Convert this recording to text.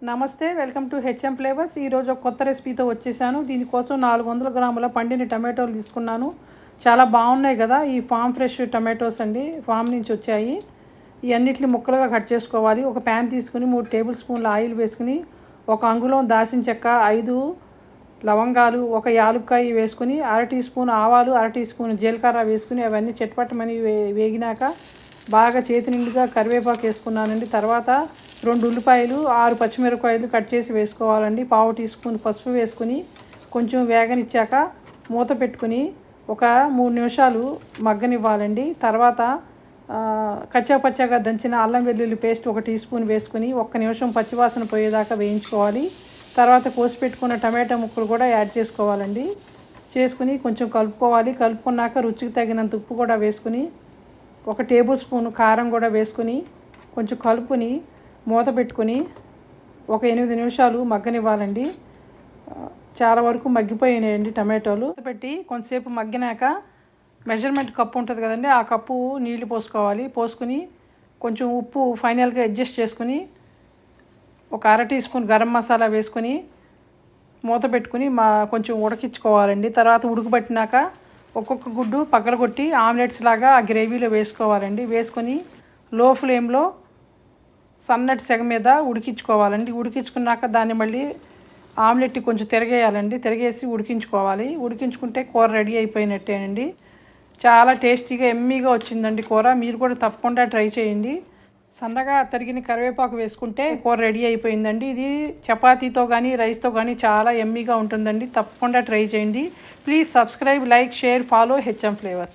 నమస్తే, welcome to HM flavours. ఈరోజు ఒక కొత్త రెసిపీతో వచ్చేసాను. దీనికోసం 400 గ్రాముల పండిన టమాటోలు తీసుకున్నాను. చాలా బాగున్నాయి కదా, ఈ ఫామ్ ఫ్రెష్ టమాటోస్ అండి, ఫామ్ నుంచి వచ్చాయి. ఈ అన్నిటిని ముక్కలుగా కట్ చేసుకోవాలి. ఒక ప్యాన్ తీసుకుని 3 టేబుల్ స్పూన్ల ఆయిల్ వేసుకుని, ఒక అంగుళం దాల్చిన చెక్క, 5 లవంగాలు, ఒక యాలుక్కాయ వేసుకుని, 1/2 టీ స్పూన్ ఆవాలు, 1/2 టీ స్పూన్ జీలకర్ర వేసుకుని అవన్నీ చెట్పట్టమని వేగినాక బాగా చేతి నిండుగా కరివేపాకు వేసుకున్నానండి. తర్వాత 2 ఉల్లిపాయలు, 6 పచ్చిమిరపకాయలు కట్ చేసి వేసుకోవాలండి. 1/4 టీ స్పూన్ పసుపు వేసుకుని కొంచెం వేగనిచ్చాక మూత పెట్టుకుని ఒక 3 నిమిషాలు మగ్గనివ్వాలండి. తర్వాత కచ్చాపచ్చాగా దంచిన అల్లం వెల్లుల్లి పేస్ట్ 1 టీ స్పూన్ వేసుకుని 1 నిమిషం పచ్చివాసన పోయేదాకా వేయించుకోవాలి. తర్వాత కోసి పెట్టుకున్న టమాటా ముక్కలు కూడా యాడ్ చేసుకోవాలండి. చేసుకుని కొంచెం కలుపుకోవాలి. కలుపుకున్నాక రుచికి తగినంత ఉప్పు కూడా వేసుకుని 1 టేబుల్ స్పూన్ కారం కూడా వేసుకుని కొంచెం కలుపుకొని మూత పెట్టుకుని ఒక 8 నిమిషాలు మగ్గనివ్వాలండి. చాలా వరకు మగ్గిపోయినాయండి టమాటోలు. పెట్టి కొంతసేపు మగ్గినాక మెజర్మెంట్ కప్పు ఉంటుంది కదండి, ఆ కప్పు నీళ్లు పోసుకోవాలి. పోసుకుని కొంచెం ఉప్పు ఫైనల్గా అడ్జస్ట్ చేసుకుని ఒక 1/2 టీ స్పూన్ గరం మసాలా వేసుకొని మూత పెట్టుకుని కొంచెం ఉడకించుకోవాలండి. తర్వాత ఉడకబట్టినాక ఒక్కొక్క గుడ్డు పగలగొట్టి ఆమ్లెట్స్ లాగా ఆ గ్రేవీలో వేసుకోవాలండి. వేసుకొని లో ఫ్లేమ్లో సన్నటి సెగ మీద ఉడికించుకోవాలండి. ఉడికించుకున్నాక దాన్ని మళ్ళీ ఆమ్లెట్ కొంచెం తిరగేయాలండి. తిరగేసి ఉడికించుకోవాలి. ఉడికించుకుంటే కూర రెడీ అయిపోయినట్టేనండి. చాలా టేస్టీగా ఎమ్మీగా వచ్చిందండి కూర. మీరు కూడా తప్పకుండా ట్రై చేయండి. సన్నగా తరిగిన కరివేపాకు వేసుకుంటే కూర రెడీ అయిపోయిందండి. ఇది చపాతీతో కానీ రైస్తో కానీ చాలా ఎమ్మీగా ఉంటుందండి. తప్పకుండా ట్రై చేయండి. Please subscribe, like, share, follow HM flavours.